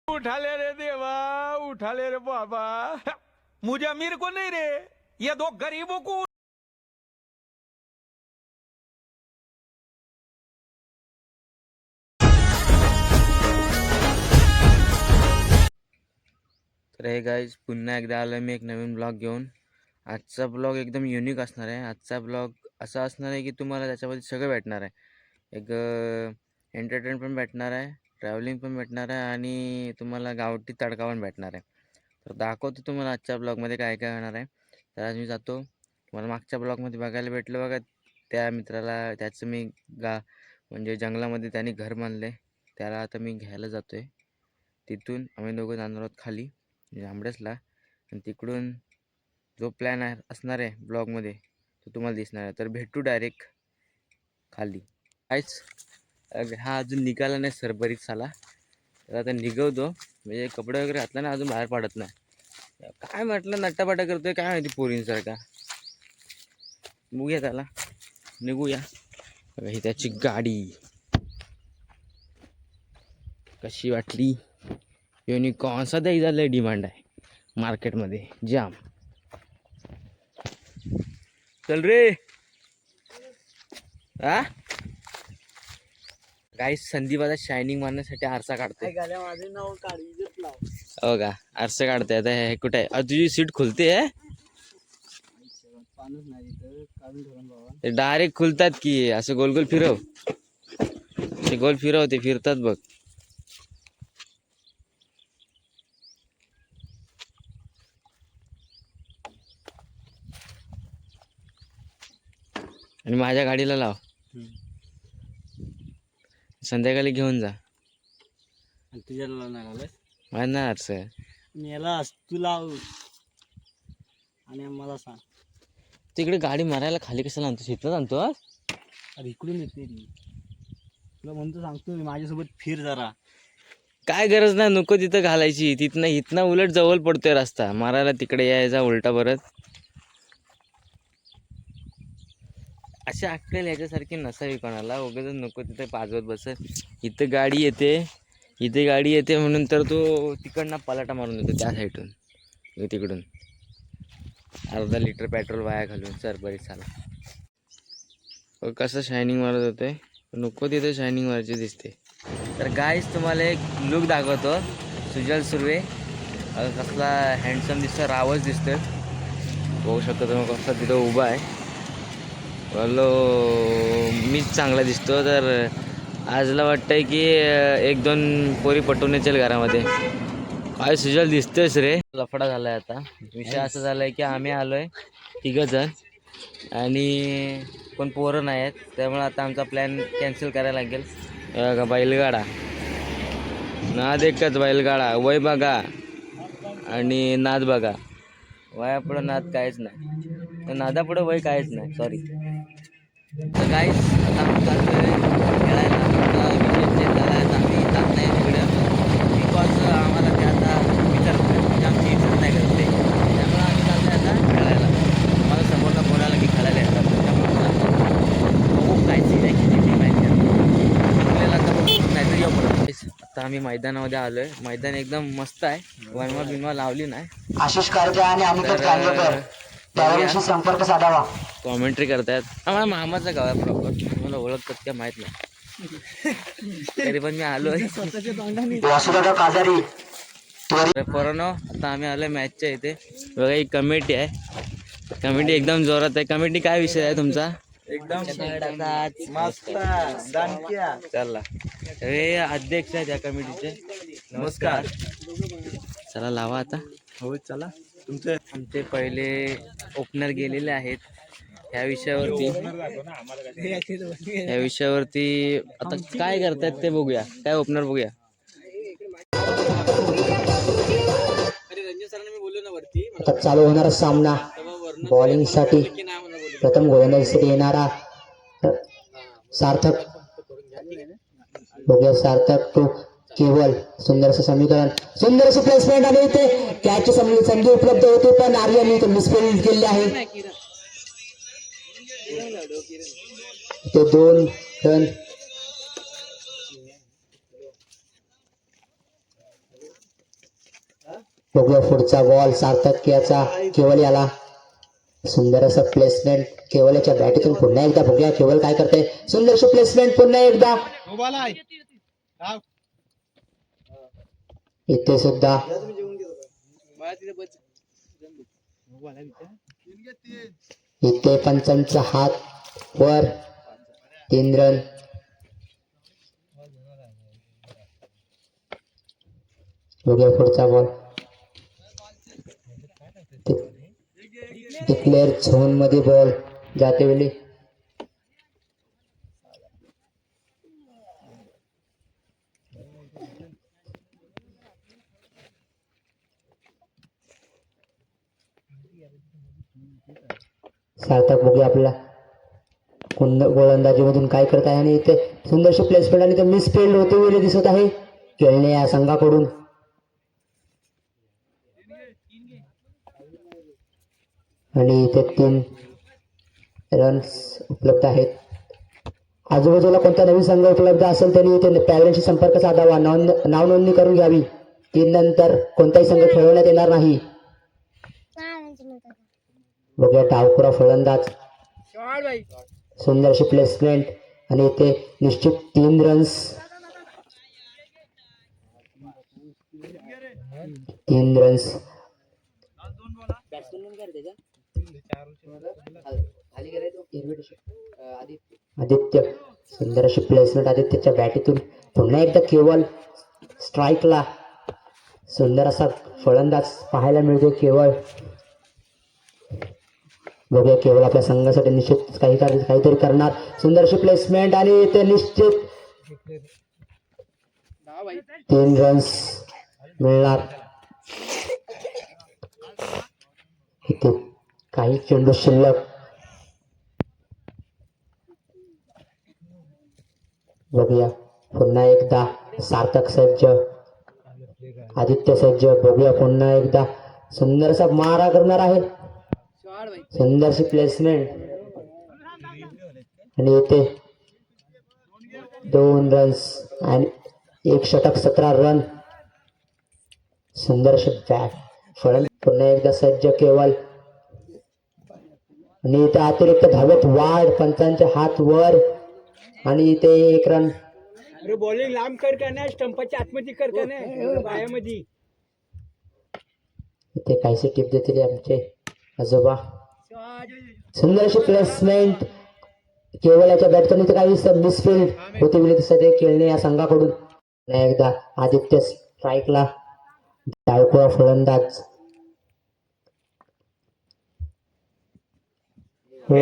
उठाले रे देवा, उठाले रे बाबा, मुझे अमीर को नहीं रे, ये दो गरीबों को. तर हे गाईज पुन्हा एकदा आलो मी एक नवीन ब्लॉग घेऊन. आजचा ब्लॉग एकदम युनिक असणार आहे. आजचा ब्लॉग असा असणार आहे की तुम्हाला त्याच्यामध्ये सगळं भेटणार आहे. एक एंटरटेन पण भेटणार आहे, ट्रॅव्हलिंग पण भेटणार आहे आणि तुम्हाला गावठी तडका पण भेटणार आहे. तर दाखवतो तुम्हाला आजच्या ब्लॉगमध्ये काय काय होणार आहे. तर आज मी जातो. मला मागच्या ब्लॉगमध्ये बघायला भेटलं बघा, त्या मित्राला त्याचं मी म्हणजे जंगलामध्ये त्याने घर बांधले, त्याला आता मी घ्यायला जातो आहे. तिथून आम्ही दोघं जाणार आहोत खाली आंबड्यासला, आणि तिकडून जो प्लॅन आहे असणार आहे ब्लॉगमध्ये तो तुम्हाला दिसणार आहे. तर भेटू डायरेक्ट खाली. काहीच हा अजून निघाला नाही सरबरीत साला. तर आता निघवतो, म्हणजे कपडे वगैरे घातला ना, अजून बाहेर पडत नाही. काय म्हटलं नट्टापाटा करतोय काय माहिती पोरींसारखा. बघूया त्याला, निघूया. ही त्याची गाडी कशी वाटली. युनिकॉर्न सध्या झालं डिमांड आहे मार्केटमध्ये जाम. चल रे. हा काही संदीप आता शायनिंग मारण्यासाठी आरसा काढतोय. हो का, आरसा काढतोय आता. हे कुठे आहे तुझी सीट खुलते आहे? ते डायरेक्ट खुलतात की असं गोल गोल फिरव. ते गोल फिरव, ते फिरतात बघ. आणि माझ्या गाडीला लाव, संध्याकाळी घेऊन जा. तुझ्या नाही माझ्या नाही आरसा. याला तू लाव आणि मला सांग, तिकडे गाडी मारायला खाली कशाला आणतो? इथनंच आणतो. अरे इकडून येते ती, तुला म्हणतो सांगतो मी, माझ्यासोबत फिर जरा. काय गरज नाही, नको तिथं घालायची. इथनं उलट जवळ पडतोय रस्ता, मारायला तिकडे यायचा उलटा परत. अशी अक्कल याच्यासारखी नसावी कोणाला. उगाच नको तिथे पाजवत बसत. इथं गाडी येते, इथे गाडी येते म्हणून तर तो तिकडनं पलाटा मारून येतो त्या साईडून, तिकडून अर्धा लिटर पेट्रोल वाया घालून. सर बरीच झाला कसं शायनिंग मारत होते. नको तिथे शायनिंग मारायची दिसते. तर गाईज तुम्हाला एक लुक दाखवतो. सुजल सुर्वे कसला हँडसम दिसतो, रावच दिसतोय. बघू शकतो तुम्ही कसा तिथं उभा आहे. बोलो मीच चांगला दिसतो. तर आजला वाटतंय की एक दोन पोरी पटवून येतील घरामध्ये. काय सुजल दिसतोयस रे. लफडा झालाय आता. विषय असा झालाय की आम्ही आलोय 3 जण आणि कोण पोरं नाही आहेत, त्यामुळे आता आमचा प्लॅन कॅन्सल करायला लागेल. बघा बैलगाडा, नाद एकच बैलगाडा. वय बघा आणि नाद बघा. वयापुढं नाद काहीच नाही, तर नादापुढं वय काहीच नाही. सॉरी. तर गाईस आता आम्ही चाललोय खेळायला. विषय झाला आहे, आम्ही जात नाही तिकडे बिकॉज आम्हाला ते आता विचारत म्हणजे आमची इज्जत नाही करत ते. त्यामुळे आम्ही चाललोय आता खेळायला. मला समोरला बोलायला की खेळायला येतात, त्यामुळे बघू काय सीन आहे, किती टीम आहे आपल्याला आता बघू, नाहीतर येऊ परत. आता आम्ही मैदानामध्ये आलोय. मैदान एकदम मस्त आहे, वनवा बिनवा लावली नाही. आशिष कारजा आणि अनिकेत कांजकर त्यावेळेशी संपर्क साधावा. कॉमेंट्री करतायत. आम्हाला मामाचं गाव आहे प्रॉपर, मला ओळखतात का माहित नाही, तरी पण मी आलोय. वासुदादा काजारी पोरांनो आता आम्ही आलोय मॅचच्या इथे. बघा ही कमिटी आहे, कमिटी एकदम जोरात आहे. कमिटी काय विषय आहे तुमचा? एकदम मस्त दानक्या. चला, हे अध्यक्ष आहेत या कमिटीचे. नमस्कार. चला लावा आता. हो चला. तुमचे आमचे पहिले ओपनर गेलेले आहेत. ह्या विषयावरती आता काय करतायत ते बघूया. काय ओपनर बघूया. आता चालू होणारा सामना बॉलिंग साठी प्रथम गोलंदाजीसाठी येणारा सार्थक. बघूया सार्थक तो केवळ सुंदरसं समीकरण, सुंदरसं प्लेसमेंट आणि इथे कॅच संधी उपलब्ध होते, पण आर्यन इथे मिसफिल्ड केलेले आहे. ते 2 रन. बघूया पुढचा बॉल सार्थक याचा केवल याला सुंदर असं प्लेसमेंट केवलच्या बॅटीतून पुन्हा एकदा बघूया केवल काय करते सुंदरशी प्लेसमेंट पुन्हा एकदा इथे सुद्धा इथे पंचांचा हात वर 3 रन बघूया पुढचा बॉल डिक्लेअर झोन मध्ये बॉल जाते वेळी सार्थक बघूया आपल्याला गोलंदाजीमधून काय करत आहे आणि इथे सुंदरशी प्लेसमेंट आणि मिस फील्ड होते वेळी दिसत आहे खेळणे या संघाकडून आणि इथे 3 रन्स उपलब्ध आहेत आजूबाजूला कोणता नवीन संघ उपलब्ध असेल त्यांनी इथे पॅरेंटशी संपर्क साधावा नाव नोंदणी करून घ्यावी 3 नंतर कोणताही संघ खेळवण्यात येणार नाही बघूया डावखुरा फलंदाज सुंदरशी प्लेसमेंट आणि इथे निश्चित 3 रन्स 3 रन्स आदित्य सुंदर अशी प्लेसमेंट आदित्यच्या बॅटीतून पुन्हा एकदा केवल स्ट्राईकला सुंदर असा फलंदाज पाहायला मिळतो केवळ बघूया केवळ आपल्या संघासाठी निश्चित काहीतरी करणार सुंदर अशी प्लेसमेंट आणि ते निश्चित 3 रन्स मिळणार इथे काही चेंडू शिल्लक बघूया पुन्हा एकदा सार्थक सज्ज आदित्य सज्ज बघूया पुन्हा एकदा सुंदरसा मारा करणार आहे सुंदरशी प्लेसमेंट आणि इथे 2 रन्स आणि 1 षटक 17 रन सुंदरशी बॅट फळंदाज पुन्हा एकदा सज्ज केवल आणि इथे अतिरिक्त धावेत वाढ पंचांचे हात वर आणि इथे 1 रन अरे बॉलिंग लांब कर का नाही स्टंपाच्या आतमध्ये कर का नाही पायामध्ये इथे काहीशी टिप देतील आमचे आजोबा सुंदर अशी प्लेसमेंट केवळच्या बॅटकडून इथे काही मिसफील्ड होते वेळी दिसत आहे खेळणे या संघाकडून एकदा आदित्य स्ट्राईकला डावखुरा फलंदाज हो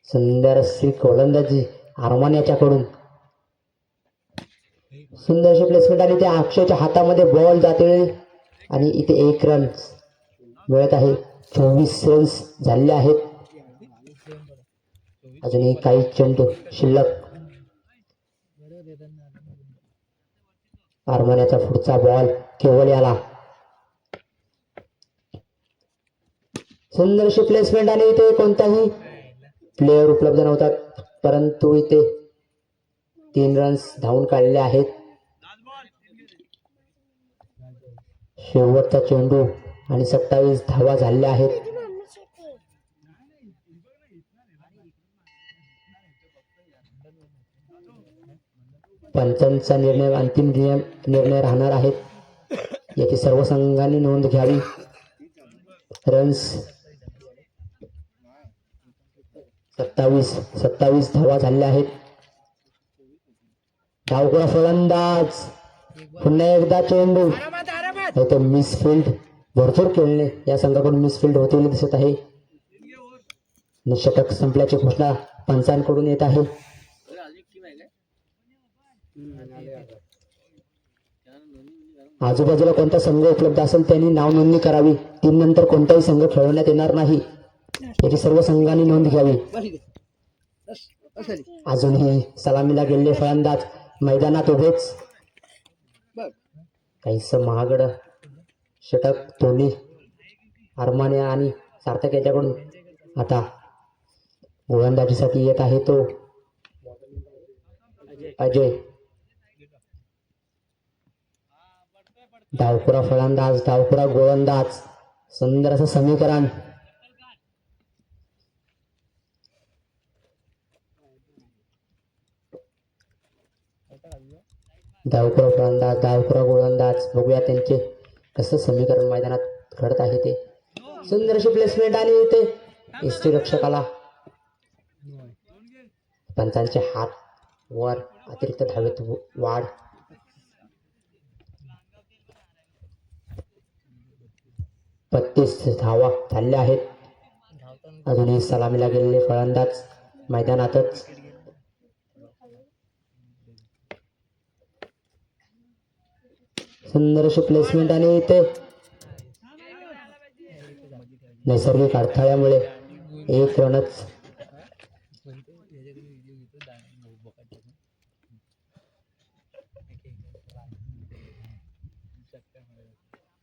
सुंदर अशी गोलंदाजी आरमान याच्याकडून सुंदर अशी प्लेसमेंट आणि त्या अक्षयच्या हातामध्ये बॉल जाते आणि इथे 1 रन मिळत आहे 24 रन्स झाले आहेत अजूनही काही चेंडू शिल्लक आरमान याचा पुढचा बॉल केवळ याला सुंदर अशी प्लेसमेंट आणि इथे कोणताही प्लेअर उपलब्ध नव्हता परंतु इथे 3 रन्स धावून काढले आहेत शेवटचा चेंडू आणि 27 धावा झाल्या आहेत पंचांचा निर्णय अंतिम निर्णय राहणार आहेत याची सर्व संघांनी नोंद घ्यावी रन्स 27 धावा झाल्या आहेत डावखुरा फलंदाज पुन्हा एकदा चेंडू इथे मिसफील्ड भरपूर खेळणे या संघाकडून मिसफील्ड होते दिसत आहे षटक संपल्याची घोषणा पंचांकडून येत आहे आजूबाजूला कोणता संघ उपलब्ध असेल त्यांनी नाव नोंदणी करावी 3 नंतर कोणताही संघ खेळवण्यात येणार नाही याची सर्व संघांनी नोंद घ्यावी अजूनही सलामीला गेलेले फलंदाज मैदानात उभेच काहीस महागड षटक धोनी आरमाने आणि सार्थक याच्याकडून आता गोलंदाजीसाठी येत आहे तो अजय. डावखुरा फलंदाज, डावखुरा गोलंदाज, सुंदर असं समीकरण. डावखुरा फलंदाज, डावखुरा गोलंदाज, बघूया त्यांचे कसं समीकरण मैदानात घडत आहे ते. सुंदर अशी प्लेसमेंट आणि इथे यष्टीरक्षकाला पंचांचे हात वर, अतिरिक्त धावेत वाढ. धावा झाल्या आहेत. अजूनही सलामीला गेलेले फलंदाज मैदानातच. सुंदर अशी प्लेसमेंट आणि इथे नैसर्गिक अडथळ्यामुळे एक रनच.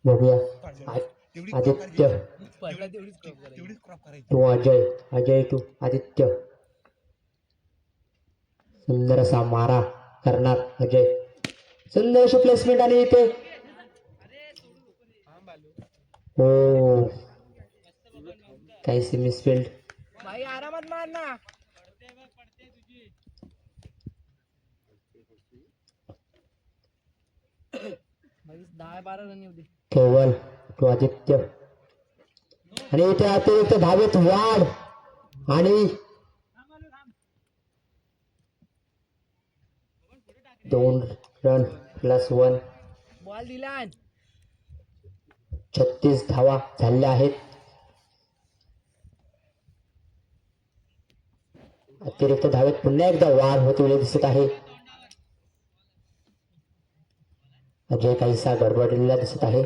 बघूया आदित्य टू अजय, अजय टू आदित्य. सुंदर असा मारा करणार अजय. सुंदर अशी प्लेसमेंट आणि इथे हो काहीशी मिसफिल्ड. केवल टू आदित्य आणि इथे अतिरिक्त धावेत वाढ आणि 2 रन +1. 36 धावा झाल्या आहेत. अतिरिक्त धावेत पुन्हा एकदा वाढ होते दिसत आहे. अजय काहीसा गडबडलेला दिसत आहे.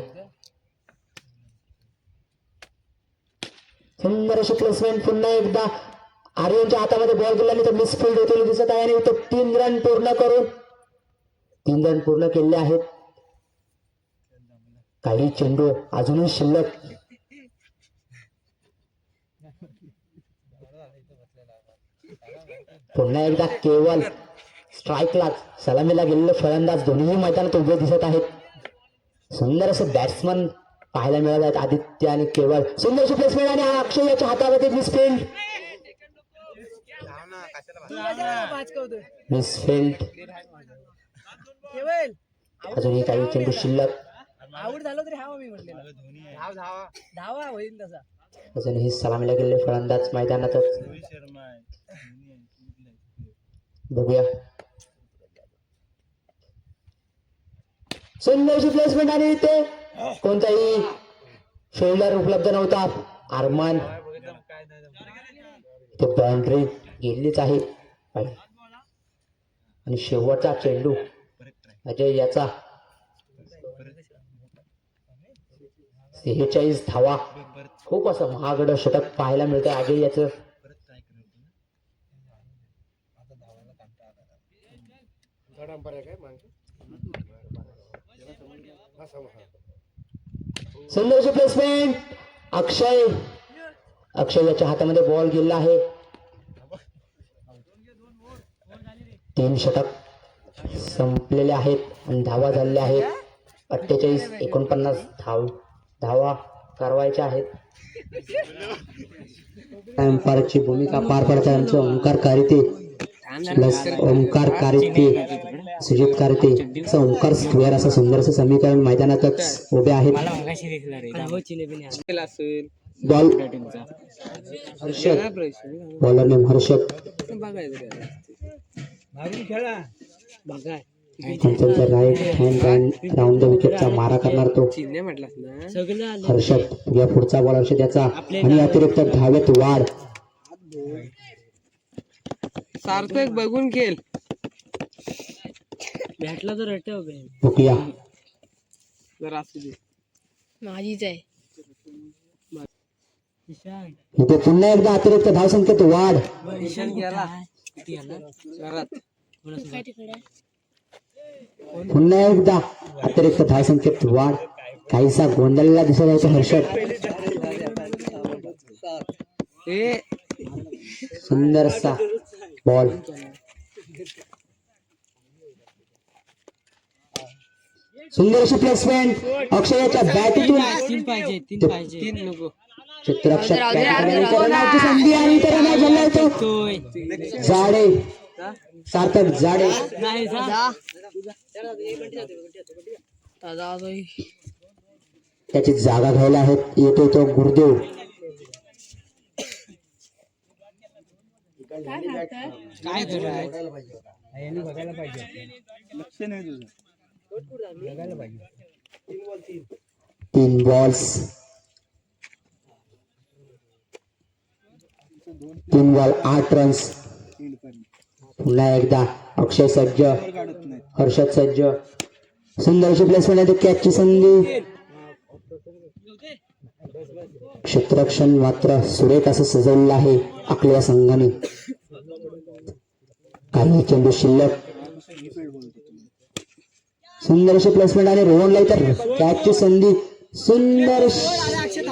सुंदर अशी प्लेसमेंट पुन्हा एकदा आर्यनच्या हातामध्ये बॉल गेला तर मिसफिल्ड होते दिसत आहे आणि इथं 3 रन पूर्ण केले आहेत. काही चेंडू अजूनही शिल्लक. पुन्हा एकदा केवल स्ट्राईकला सलामीला गेलेले फलंदाज दोन्ही मैदानात उभे दिसत आहेत. सुंदर असं बॅट्समन पाहायला मिळत आहेत आदित्य आणि केवल. सुंदर अशी प्लेसमेंट आणि अक्षय याच्या हातामध्ये मिसफिल्ड. अजूनही काही चेंडू शिल्लक. अजूनही सलामीला गेलेले फलंदाज मैदानातच. बघूया सुंदरशी प्लेसमेंट आणि इथे कोणताही फिल्डर उपलब्ध नव्हता. आरमान ते बाउंड्री गेलीच आहे आणि शेवटचा चेंडू अजय याचा 46 धावा. खूप असं महागडं षटक पाहायला मिळतं अजय याचं. सुंदरची प्लेसमेंट. अक्षय याच्या हातामध्ये बॉल गेला आहे. 3 षटक संपलेले आहेत आणि धावा झालेल्या आहेत. 48-49 धावा करवायच्या आहेत. अंपायरची भूमिका पार पाडतात आमचे ओंकार कारिते प्लस ओंकार कारिते सुजित कारिते असं ओंकार स्क्वेअर असं सुंदर असं समीकरण मैदानातच उभे आहेत. Ball Harshad, bowler name Harshad. त्यांच्या राईट हँड राऊंड द विकेटचा मारा करणार तो हर्षद. या पुढचा बॉल हर्षद याचा आणि अतिरिक्त धावेत वाढ. सार्थक बघून खेळ भेटला तर बघूया जरा असू दे. माझीच आहे. इथे पुन्हा एकदा अतिरिक्त धावसंख्येत वाढ. ईशान गेला पुन्हा एकदा अतिरिक्त धावसंख्येत वाढ. काहीसा गोंधळलेला दिसत आहे तो हर्षद. सुंदरसा बॉल. सुंदर अशी प्लेसमेंट अक्षयाच्या बॅटीतून क्षेत्ररक्षक रनाची संधी आणि इथे रना झाला येतो. जाडे सार्थक जाडे त्याची जागा घ्यायला येतो तो गुरुदेव. काय बघायला पाहिजे लक्ष नाही तुझं. 3 बॉल्स 3 बॉल 8 रन्स. पुन्हा एकदा अक्षय सज्ज हर्षद सज्ज. सुंदर अशी प्लेसमेंट आहे. कॅचची संधी. क्षेत्ररक्षण मात्र सुरेख असं सजवलेलं आहे आपल्या संघाने. काही चेंडू शिल्लक. सुंदर अशी प्लेसमेंट आणि रोहनला इतर कॅचची संधी. सुंदर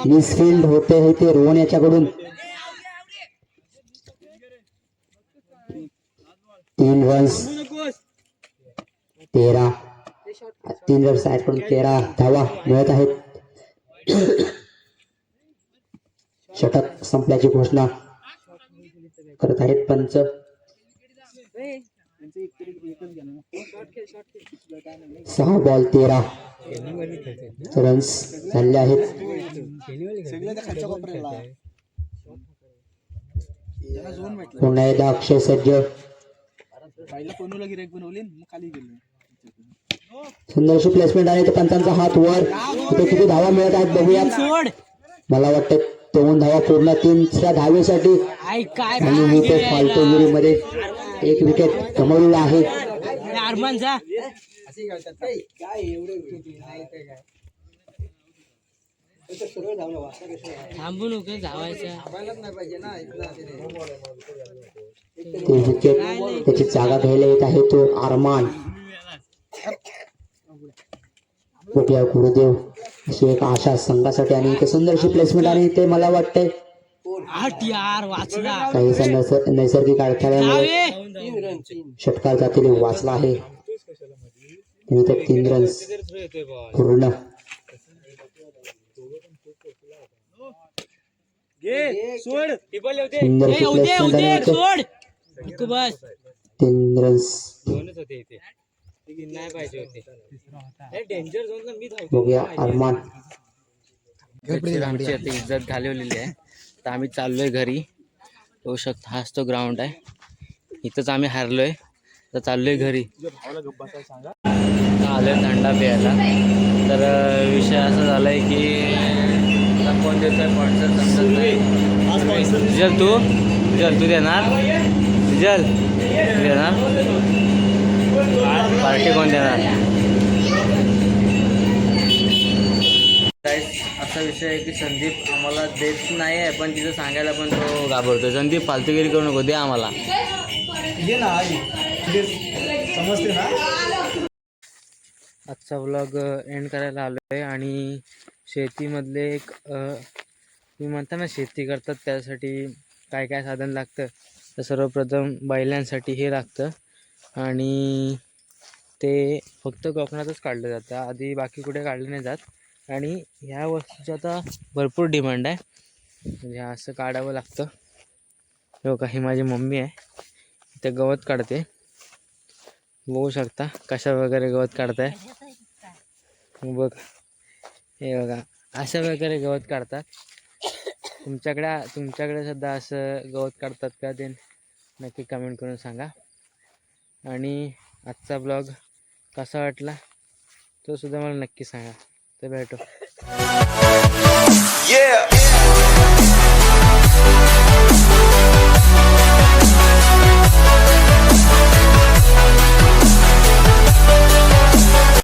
मिसफिल्ड होते हे ते रोहन याच्याकडून. 3 रन्स 13 3 रन्स कडून 13 धावा मिळत आहेत. षटक संपल्याची घोषणा करत आहेत पंच. 6 बॉल 13 रन्स झाले आहेत. पुन्हा एकदा अक्षय सज्ज. सुंदरशी प्लेसमेंट आहे. पंचांचा हात वर. इथे किती धावा मिळत आहेत बघूया. मला वाटतं 2 धावा पूर्ण 3ऱ्या धावेसाठी आणि इथे फालतूगिरीमध्ये 1 विकेट गमावलेला आहे. थांबू नको धावायचं. ते विकेट त्याची जागा घ्यायला येत आहे तो अरमान. बघूया गुरुदेव अशी एक आशा संघासाठी. आणि इथे सुंदरशी प्लेसमेंट आणि इथे मला वाटतंय काही नैसर्गिक अडथळ्यामुळे षटकार जातील वाचला आहे. इथे 3 रन्स पूर्ण. सुंदरशी प्लेसमेंट आणि 3 रन्स. बघूया अरमान. आमची आता इज्जत घालवलेली आहे. तर आम्ही चाललोय घरी. होऊ शकतो हाच तो ग्राउंड आहे. इथंच आम्ही हारलोय. तर चाललोय घरी. आलोय थंडा प्यायला. तर विषय असा झालाय की कोण देतोय स्पॉन्सर समजत नाही. रिजल तू देणार. रिजल देणार. पार्टी कोण देणार. असा विषय आहे की संदीप आम्हाला देत नाही आहे. पण तिथं सांगायला पण तो घाबरतो. संदीप फालतूगिरी करू नको. दे आम्हाला. आजचा व्लॉग एंड करायला आलो आहे. आणि शेतीमधले एक तुम्ही म्हणता ना शेती करतात त्यासाठी काय काय साधन लागतं. तर सर्वप्रथम बैलांसाठी हे लागतं. आणि ते फक्त कोकणातच काढलं जातं. आधी बाकी कुठे काढलं नाही जात. आणि ह्या वस्तूची आता भरपूर डिमांड आहे. म्हणजे असं काढावं लागतं. हे बघा ही माझी मम्मी आहे. इथे गवत काढते. बघू शकता कशा वगैरे गवत काढताय. बघ हे बघा अशा वगैरे गवत काढतात. तुमच्याकडे सुद्धा असं गवत काढतात का ते नक्की कमेंट करून सांगा. आणि आजचा ब्लॉग कसा वाटला तो सुद्धा मला नक्की सांगा. तर भेटू.